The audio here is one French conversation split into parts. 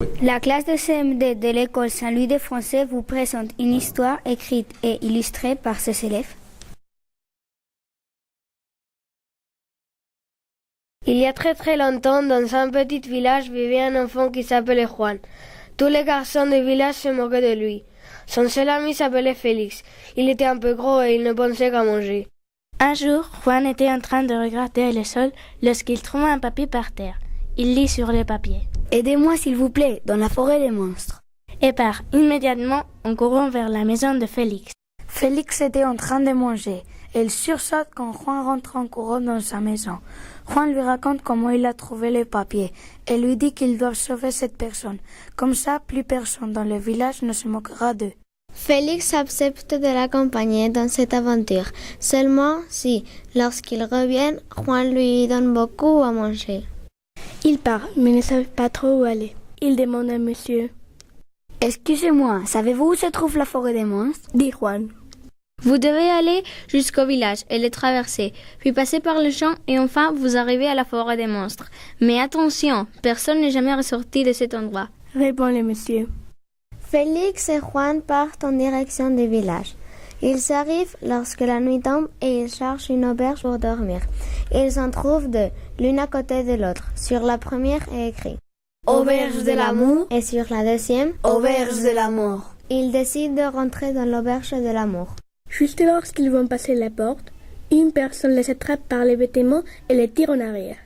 La classe de CM2 de l'école Saint-Louis de français vous présente une histoire écrite et illustrée par ses élèves. Il y a très longtemps, dans un petit village, vivait un enfant qui s'appelait Juan. Tous les garçons du village se moquaient de lui. Son seul ami s'appelait Félix. Il était un peu gros et il ne pensait qu'à manger. Un jour, Juan était en train de regarder le sol lorsqu'il trouva un papier par terre. Il lit sur le papier. « Aidez-moi s'il vous plaît, dans la forêt des monstres. » Et part immédiatement en courant vers la maison de Félix. Félix était en train de manger. Il sursaute quand Juan rentre en courant dans sa maison. Juan lui raconte comment il a trouvé le papier et lui dit qu'ils doivent sauver cette personne. Comme ça, plus personne dans le village ne se moquera d'eux. Félix accepte de l'accompagner dans cette aventure, seulement si, lorsqu'ils reviennent, Juan lui donne beaucoup à manger. Il part, mais ne savent pas trop où aller. Il demande à monsieur. « Excusez-moi, savez-vous où se trouve la forêt des monstres ?» dit Juan. Vous devez aller jusqu'au village et le traverser, puis passer par le champ et enfin vous arrivez à la forêt des monstres. Mais attention, personne n'est jamais ressorti de cet endroit, répond le monsieur. Félix et Juan partent en direction du village. Ils arrivent lorsque la nuit tombe et ils cherchent une auberge pour dormir. Ils en trouvent deux, l'une à côté de l'autre. Sur la première est écrit « Auberge de l'amour » et sur la deuxième « Auberge de la mort ». Ils décident de rentrer dans l'auberge de l'amour. Juste lorsqu'ils vont passer la porte, une personne les attrape par les vêtements et les tire en arrière.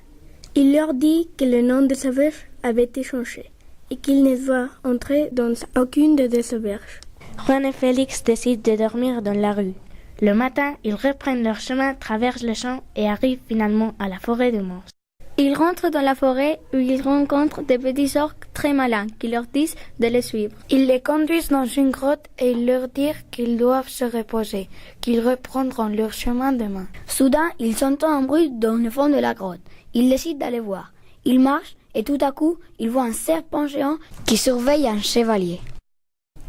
Il leur dit que le nom de l'auberge avait été changé et qu'ils ne doivent entrer dans aucune des deux auberges. Juan et Félix décident de dormir dans la rue. Le matin, ils reprennent leur chemin, traversent le champ et arrivent finalement à la forêt des monstres. Ils rentrent dans la forêt où ils rencontrent des petits orques très malins qui leur disent de les suivre. Ils les conduisent dans une grotte et ils leur disent qu'ils doivent se reposer, qu'ils reprendront leur chemin demain. Soudain, ils entendent un bruit dans le fond de la grotte. Ils décident d'aller voir. Ils marchent et tout à coup, ils voient un serpent géant qui surveille un chevalier.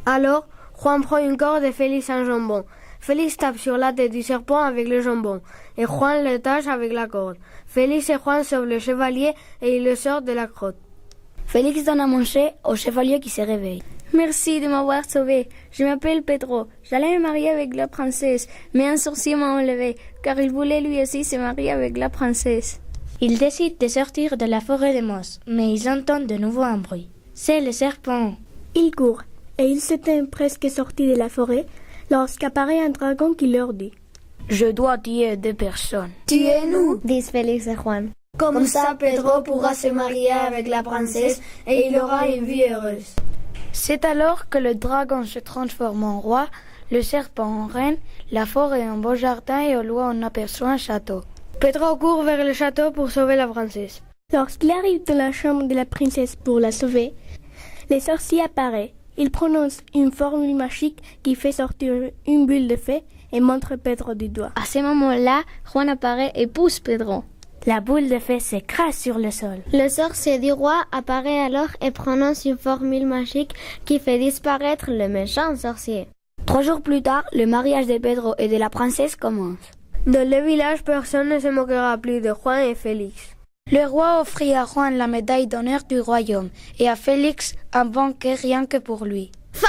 Alors, Juan prend une corde et Félix un jambon. Félix tape sur la tête du serpent avec le jambon et Juan le tâche avec la corde. Félix et Juan sauvent le chevalier et ils le sortent de la grotte. Félix donne à manger au chevalier qui se réveille. Merci de m'avoir sauvé. Je m'appelle Pedro. J'allais me marier avec la princesse, mais un sorcier m'a enlevé car il voulait lui aussi se marier avec la princesse. Ils décident de sortir de la forêt des monstres, mais ils entendent de nouveau un bruit. C'est le serpent. Ils courent et ils s'étaient presque sortis de la forêt lorsqu'apparaît un dragon qui leur dit « Je dois tuer deux personnes. »« Tuez-nous » disent Félix et Juan. Comme ça, Pedro pourra se marier avec la princesse et il aura une vie heureuse. C'est alors que le dragon se transforme en roi, le serpent en reine, la forêt en beau jardin et au loin on aperçoit un château. Pedro court vers le château pour sauver la princesse. Lorsqu'il arrive dans la chambre de la princesse pour la sauver, le sorcier apparaît. Il prononce une formule magique qui fait sortir une bulle de feu et montre Pedro du doigt. À ce moment-là, Juan apparaît et pousse Pedro. La boule de feu s'écrase sur le sol. Le sorcier du roi apparaît alors et prononce une formule magique qui fait disparaître le méchant sorcier. 3 jours plus tard, le mariage de Pedro et de la princesse commence. Dans le village, personne ne se moquera plus de Juan et Félix. Le roi offrit à Juan la médaille d'honneur du royaume et à Félix un banquet rien que pour lui. Fin!